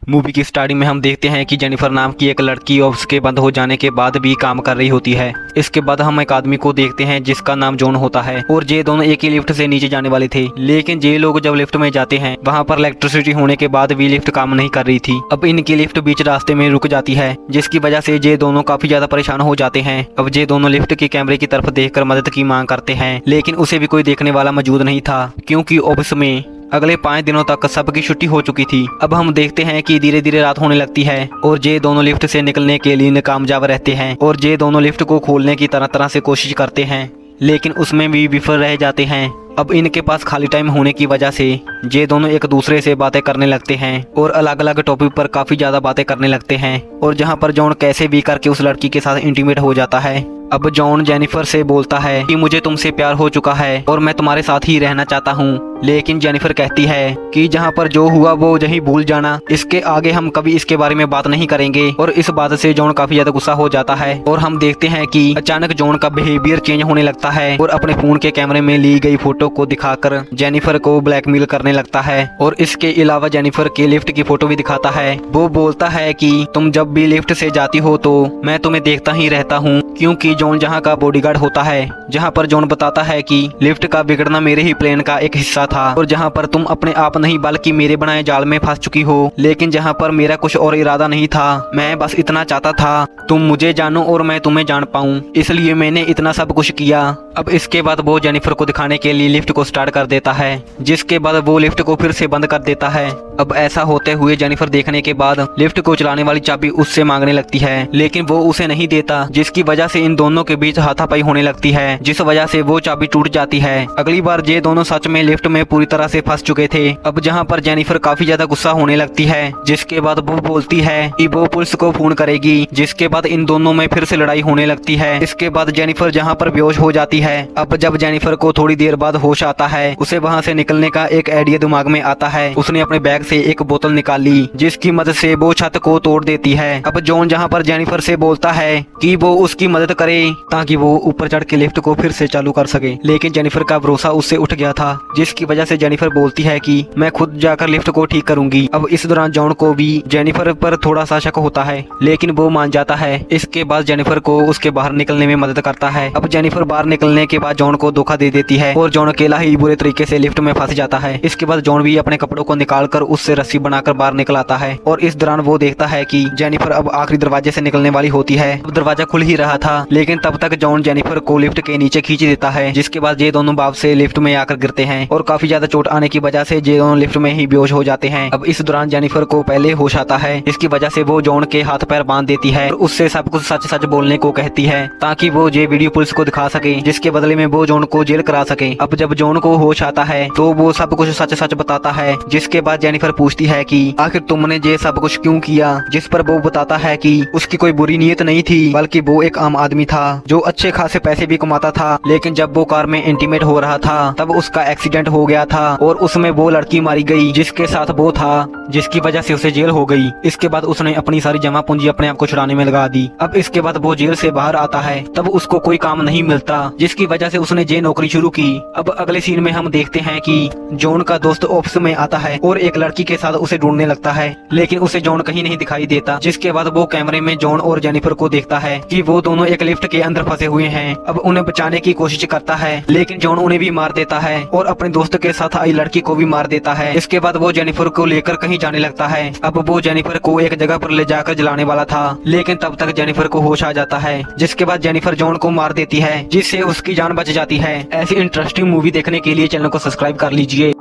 Movie की starting में हम देखते हैं कि जेनिफर नाम की एक लड़की ऑफिस के बंद हो जाने के बाद भी काम कर रही होती है। इसके बाद हम एक आदमी को देखते हैं जिसका नाम जॉन होता है और ये दोनों एक ही लिफ्ट से नीचे जाने वाले थे, लेकिन ये लोग जब लिफ्ट में जाते हैं वहाँ पर इलेक्ट्रिसिटी होने के बाद भी लिफ्ट काम नहीं कर रही थी। अब इनकी लिफ्ट बीच रास्ते में रुक जाती है, जिसकी वजह से ये दोनों काफी ज्यादा परेशान हो जाते हैं। अब ये दोनों लिफ्ट के कैमरे की तरफ देखकर मदद की मांग करते हैं, लेकिन उसे भी कोई देखने वाला मौजूद नहीं था, क्योंकि ऑफिस में अगले 5 दिनों तक सबकी छुट्टी हो चुकी थी। अब हम देखते हैं कि धीरे धीरे रात होने लगती है और ये दोनों लिफ्ट से निकलने के लिए नाकामयाब रहते हैं और ये दोनों लिफ्ट को खोलने की तरह तरह से कोशिश करते हैं, लेकिन उसमें भी विफल रह जाते हैं। अब इनके पास खाली टाइम होने की वजह से ये दोनों एक दूसरे से बातें करने लगते हैं और अलग अलग टॉपिक पर काफी ज्यादा बातें करने लगते हैं, और जहाँ पर जॉन कैसे भी करके उस लड़की के साथ इंटीमेट हो जाता है। अब जॉन जेनिफर से बोलता है कि मुझे तुमसे प्यार हो चुका है और मैं तुम्हारे साथ ही रहना चाहता हूँ, लेकिन जेनिफर कहती है कि जहाँ पर जो हुआ वो यही भूल जाना, इसके आगे हम कभी इसके बारे में बात नहीं करेंगे। और इस बात से जॉन काफी ज्यादा गुस्सा हो जाता है और हम देखते हैं कि अचानक जॉन का बिहेवियर चेंज होने लगता है और अपने फोन के कैमरे में ली गई फोटो को दिखाकर जेनिफर को ब्लैकमेल करने लगता है। और इसके अलावा जेनिफर के लिफ्ट की फोटो भी दिखाता है। वो बोलता है कि तुम जब भी लिफ्ट से जाती हो तो मैं तुम्हें देखता ही रहता हूँ, क्योंकि जॉन जहाँ का बॉडीगार्ड होता है। जहाँ पर जॉन बताता है कि लिफ्ट का बिगड़ना मेरे ही प्लान का एक हिस्सा था और जहाँ पर तुम अपने आप नहीं बल्कि मेरे बनाए जाल में फंस चुकी हो, लेकिन जहाँ पर मेरा कुछ और इरादा नहीं था, मैं बस इतना चाहता था तुम मुझे जानो और मैं तुम्हें जान पाऊँ, इसलिए मैंने इतना सब कुछ किया। अब इसके बाद वो जेनिफर को दिखाने के लिए लिफ्ट को स्टार्ट कर देता है, जिसके बाद वो लिफ्ट को फिर से बंद कर देता है। अब ऐसा होते हुए जेनिफर देखने के बाद लिफ्ट को चलाने वाली चाबी उससे मांगने लगती है, लेकिन वो उसे नहीं देता, जिसकी वजह से इन दोनों के बीच हाथापाई होने लगती है, जिस वजह से वो चाबी टूट जाती है। अगली बार ये दोनों सच में लिफ्ट में पूरी तरह से फंस चुके थे। अब जहाँ पर जेनिफर काफी ज्यादा गुस्सा होने लगती है, जिसके बाद वो बोलती है कि वो पुलिस को फोन करेगी, जिसके बाद इन दोनों में फिर से लड़ाई होने लगती है। इसके बाद जेनिफर जहाँ पर बेहोश हो जाती है। अब जब जेनिफर को थोड़ी देर बाद होश आता है, उसे वहाँ से निकलने का एक आइडिया दिमाग में आता है। उसने अपने बैग से एक बोतल निकाली, जिसकी मदद से वो छत को तोड़ देती है। अब जॉन जहाँ पर जेनिफर से बोलता है कि वो उसकी मदद करे ताकि वो ऊपर चढ़ के लिफ्ट को फिर से चालू कर सके, लेकिन जेनिफर का भरोसा उससे उठ गया था, जिसकी वजह से जेनिफर बोलती है कि मैं खुद जाकर लिफ्ट को ठीक करूंगी। अब इस दौरान जॉन को भी जेनिफर पर थोड़ा सा शक होता है, लेकिन वो मान जाता है। इसके बाद जेनिफर को उसके बाहर निकलने में मदद करता है। अब जेनिफर बाहर निकलने के बाद जॉन को धोखा दे देती है और जॉन अकेला ही बुरे तरीके से लिफ्ट में फंस जाता है। इसके बाद जॉन भी अपने कपड़ों को निकालकर उससे रस्सी बनाकर बाहर निकल आता है और इस दौरान वो देखता है कि जेनिफर अब आखिरी दरवाजे से निकलने वाली होती है। अब दरवाजा खुल ही रहा था, लेकिन तब तक जॉन जेनिफर को लिफ्ट के नीचे खींच देता है, जिसके बाद ये दोनों बाप से लिफ्ट में आकर गिरते हैं और काफी ज्यादा चोट आने की वजह से ये दोनों लिफ्ट में ही बेहोश हो जाते हैं। अब इस दौरान जेनिफर को पहले होश आता है, इसकी वजह से वो जॉन के हाथ पैर बांध देती है और उससे सब कुछ सच सच बोलने को कहती है, ताकि वो ये वीडियो पुलिस को दिखा सके, जिसके बदले में वो जॉन को जेल करा सके। अब जब जॉन को होश आता है तो वो सब कुछ सच सच बताता है, जिसके बाद जेनिफर पूछती है कि आखिर तुमने ये सब कुछ क्यों किया, जिस पर वो बताता है कि उसकी कोई बुरी नीयत नहीं थी, बल्कि वो एक आम आदमी था जो अच्छे खासे पैसे भी कमाता था, लेकिन जब वो कार में इंटीमेट हो रहा था तब उसका एक्सीडेंट हो गया था और उसमें वो लड़की मारी गई जिसके साथ वो था, जिसकी वजह से उसे जेल हो गई। इसके बाद उसने अपनी सारी जमा पूंजी अपने आप को छुड़ाने में लगा दी। अब इसके बाद वो जेल से बाहर आता है, तब उसको कोई काम नहीं मिलता, जिसकी वजह से उसने ये नौकरी शुरू की। अब अगले सीन में हम देखते हैं कि जॉन का दोस्त ऑफिस में आता है और एक लड़की के साथ उसे ढूंढने लगता है, लेकिन उसे जॉन कहीं नहीं दिखाई देता। जिसके बाद वो कैमरे में जॉन और जेनिफर को देखता है कि वो दोनों एक लिफ्ट के अंदर फंसे हुए हैं। अब उन्हें बचाने की कोशिश करता है, लेकिन जॉन उन्हें भी मार देता है और अपने दोस्त के साथ आई लड़की को भी मार देता है। इसके बाद वो जेनिफर को लेकर कहीं जाने लगता है। अब वो जेनिफर को एक जगह पर ले जाकर जलाने वाला था, लेकिन तब तक जेनिफर को होश आ जाता है, जिसके बाद जेनिफर जॉन को मार देती है, जिससे उसकी जान बच जाती है। ऐसी इंटरेस्टिंग मूवी देखने के लिए चैनल को सब्सक्राइब कर लीजिए।